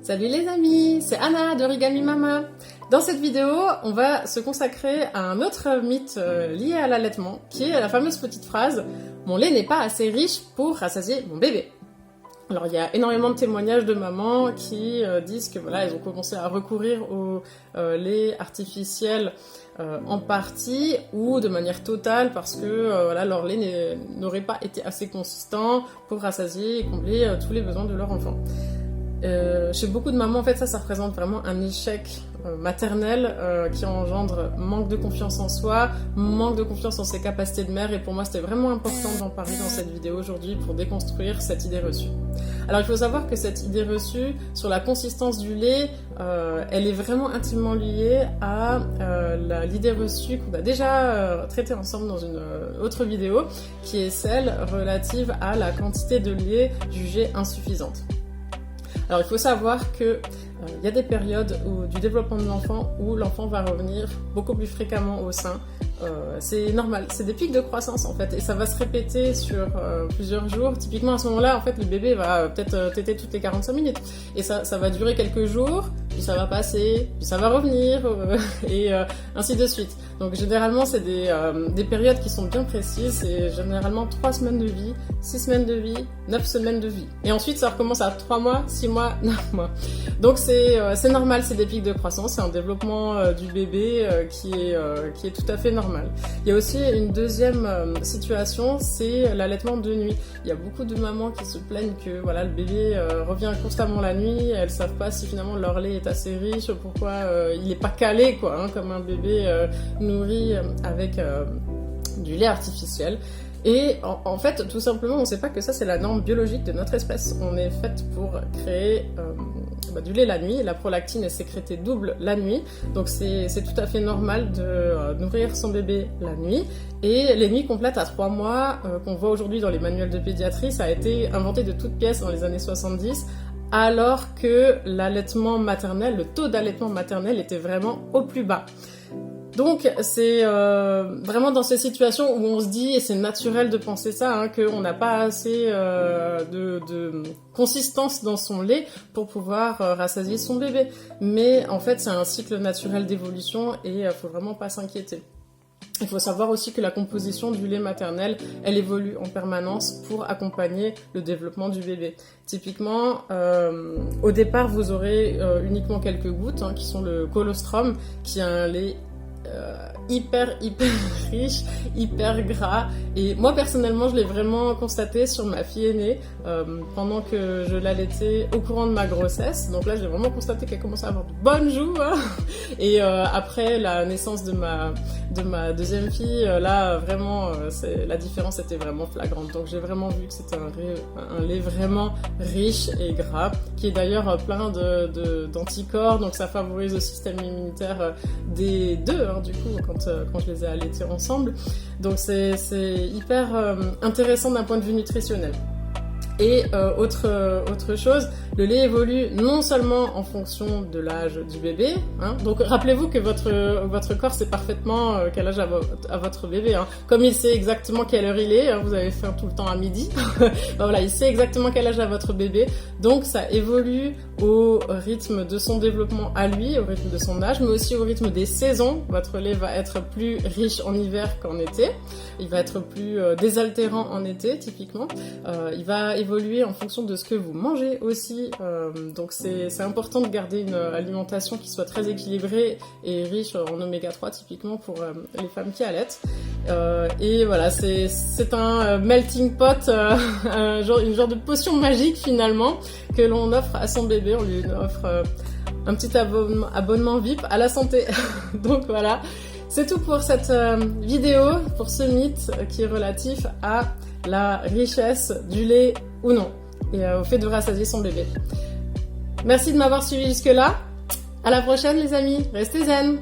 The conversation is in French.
Salut les amis, c'est Anna d'Origami Mama. Dans cette vidéo, on va se consacrer à un autre mythe lié à l'allaitement, qui est la fameuse petite phrase « Mon lait n'est pas assez riche pour rassasier mon bébé ». Alors il y a énormément de témoignages de mamans qui disent que voilà, elles ont commencé à recourir au lait artificiel en partie ou de manière totale parce que voilà, leur lait n'aurait pas été assez consistant pour rassasier et combler tous les besoins de leur enfant. Chez beaucoup de mamans, en fait, ça représente vraiment un échec maternel qui engendre manque de confiance en soi, manque de confiance en ses capacités de mère, et pour moi, c'était vraiment important d'en parler dans cette vidéo aujourd'hui pour déconstruire cette idée reçue. Alors, il faut savoir que cette idée reçue sur la consistance du lait, elle est vraiment intimement liée à l'idée reçue qu'on a déjà traitée ensemble dans une autre vidéo, qui est celle relative à la quantité de lait jugée insuffisante. Alors il faut savoir que y a des périodes du développement de l'enfant où l'enfant va revenir beaucoup plus fréquemment au sein. C'est normal, c'est des pics de croissance en fait, et ça va se répéter sur plusieurs jours. Typiquement à ce moment-là, en fait, le bébé va peut-être téter toutes les 45 minutes, et ça va durer quelques jours, puis ça va passer, puis ça va revenir, et ainsi de suite. Donc généralement, c'est des périodes qui sont bien précises, c'est généralement 3 semaines de vie, 6 semaines de vie, 9 semaines de vie. Et ensuite, ça recommence à 3 mois, 6 mois, 9 mois. Donc c'est normal, c'est des pics de croissance, c'est un développement du bébé qui est tout à fait normal. Il y a aussi une deuxième situation, c'est l'allaitement de nuit. Il y a beaucoup de mamans qui se plaignent que voilà, le bébé revient constamment la nuit, elles savent pas si finalement leur lait est assez riche, pourquoi il est pas calé quoi, hein, comme un bébé nourri avec du lait artificiel. Et en fait, tout simplement, on ne sait pas que ça c'est la norme biologique de notre espèce. On est faite pour créer du lait la nuit. La prolactine est sécrétée double la nuit, donc c'est tout à fait normal de nourrir son bébé la nuit. Et les nuits complètes à 3 mois, qu'on voit aujourd'hui dans les manuels de pédiatrie, ça a été inventé de toutes pièces dans les années 70, alors que l'allaitement maternel, le taux d'allaitement maternel était vraiment au plus bas. Donc c'est vraiment dans ces situations où on se dit, et c'est naturel de penser ça, hein, qu'on n'a pas assez de consistance dans son lait pour pouvoir rassasier son bébé. Mais en fait c'est un cycle naturel d'évolution et faut vraiment pas s'inquiéter. Il faut savoir aussi que la composition du lait maternel, elle évolue en permanence pour accompagner le développement du bébé. Typiquement, au départ vous aurez uniquement quelques gouttes, hein, qui sont le colostrum, qui est un lait hyper riche, hyper gras, et moi personnellement je l'ai vraiment constaté sur ma fille aînée pendant que je l'allaitais au courant de ma grossesse. Donc là j'ai vraiment constaté qu'elle commençait à avoir de bonnes joues, hein. Et après la naissance de ma deuxième fille, là vraiment la différence était vraiment flagrante. Donc j'ai vraiment vu que c'était un lait vraiment riche et gras, qui est d'ailleurs plein d'anticorps, donc ça favorise le système immunitaire des deux, hein, du coup quand je les ai allaités ensemble. Donc c'est hyper intéressant d'un point de vue nutritionnel. Et autre chose, le lait évolue non seulement en fonction de l'âge du bébé, hein, donc rappelez-vous que votre corps sait parfaitement quel âge a votre bébé, hein. Comme il sait exactement quelle heure il est, hein, vous avez faim tout le temps à midi, ben voilà, il sait exactement quel âge a votre bébé, donc ça évolue au rythme de son développement à lui, au rythme de son âge, mais aussi au rythme des saisons. Votre lait va être plus riche en hiver qu'en été, il va être plus désaltérant en été typiquement, il va évoluer en fonction de ce que vous mangez aussi, donc c'est important de garder une alimentation qui soit très équilibrée et riche en oméga 3 typiquement pour les femmes qui allaitent, et voilà, c'est un melting pot, une genre de potion magique finalement que l'on offre à son bébé. On lui offre un petit abonnement VIP à la santé. Donc voilà, c'est tout pour cette vidéo, pour ce mythe qui est relatif à la richesse du lait ou non, et au fait de rassasier son bébé. Merci de m'avoir suivi jusque là. À la prochaine les amis, restez zen.